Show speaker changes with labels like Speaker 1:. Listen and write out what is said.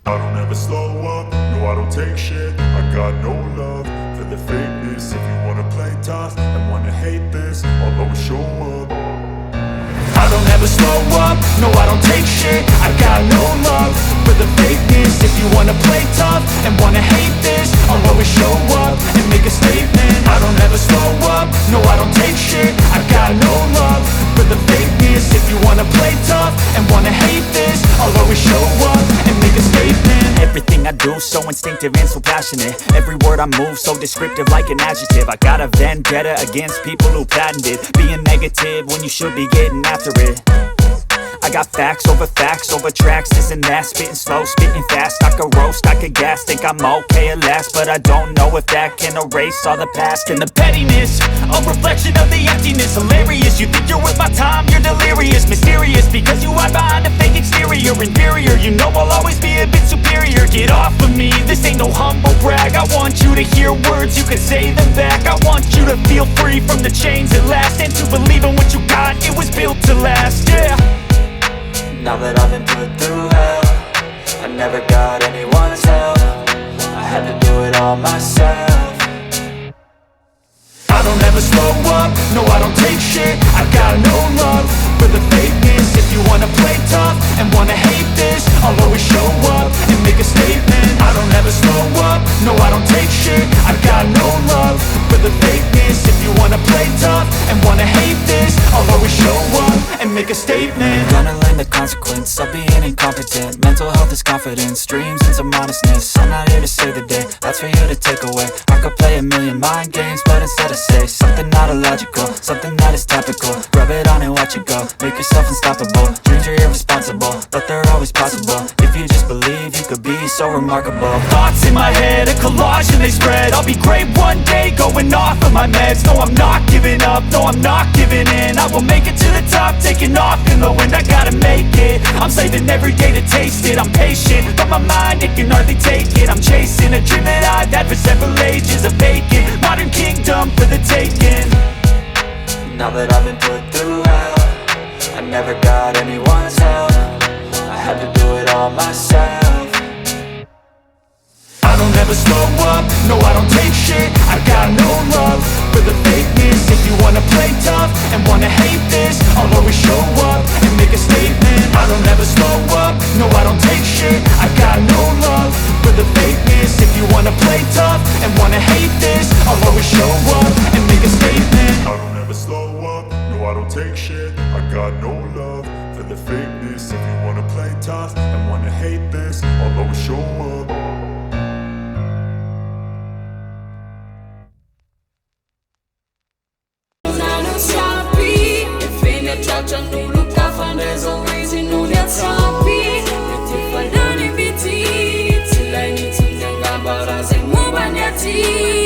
Speaker 1: I don't ever slow up, no I don't take shit. I got no love for the fakeness. If you wanna play tough and wanna hate this, I'll always show up. I don't ever slow up, no I don't take shit. I got no love for the fakeness. If you wanna play tough and wanna hate this, I'll always show up and make a statement. I don't ever slow up, no I don't take shit. I got no love for the fakeness. If you wanna play tough and wanna hate this, I'll always show up and make a statement.
Speaker 2: Everything I do so instinctive and so passionate. Every word I move so descriptive like an adjective. I got a vendetta against people who patented being negative when you should be getting after it. I got facts over tracks, this and that. Spitting slow, spitting fast. I could roast, I could gas. Think I'm okay at last, but I don't know if that can erase all the past. And the pettiness, a reflection of the emptiness. Hilarious, you think you're worth my time, you're delirious. Mysterious, because you hide behind a fake exterior. Inferior, you know I'll always be a bit superior. Get off of me, this ain't no humble brag. I want you to hear words, you can say them back. I want you to feel free from the chains at last, and to believe in what you got, it was built to last, yeah.
Speaker 3: Now that I've been put through hell, I never got anyone's help. I had to do it all myself.
Speaker 1: I don't ever slow up, no I don't take shit. I got no love for the fakeness. If you wanna play tough and wanna hate this, I'll always show up and make a statement. I don't ever slow up, no I don't take shit. I got no love for the fakeness. If you wanna play tough and wanna hate this, I'll always show up and make a statement.
Speaker 3: Gonna learn the consequence of being incompetent. Mental health is confidence, dreams and some modestness. I'm not here to save the day, that's for you to take away. I could play a million mind games, but instead I say something not illogical, something that is topical. Rub it on and watch it go, make yourself unstoppable. Dreams are irresponsible, but they're always possible. If you just believe, you could be so remarkable.
Speaker 2: Thoughts in my head, a collage and they spread. I'll be great one day, going off of my meds. No, I'm not giving up, no, I'm not giving in. I will make it to the top, taking off in the wind. I gotta make it, I'm saving every day to taste it. I'm patient, but my mind, it can hardly take it. I'm chasing a dream that I've had for several ages. A vacant, modern kingdom for the taking.
Speaker 3: Now that I've been put through hell, I never got anyone's help. I had to do it all myself.
Speaker 1: I don't ever slow up, no I don't take shit. I got no love for the fakeness. If you wanna play tough and wanna hate this, I'll always show up and make a statement. I don't ever slow up, no I don't take shit. I got no love for the fakeness. If you wanna play tough and wanna hate this, I'll always show up and make a statement. I don't ever slow up, no I don't take shit. I got no love for the fakeness. If you wanna play tough and wanna hate this, I'll always show up.
Speaker 4: There's always a new that's happy. If I don't need to, till I need to think about us and move on your teeth.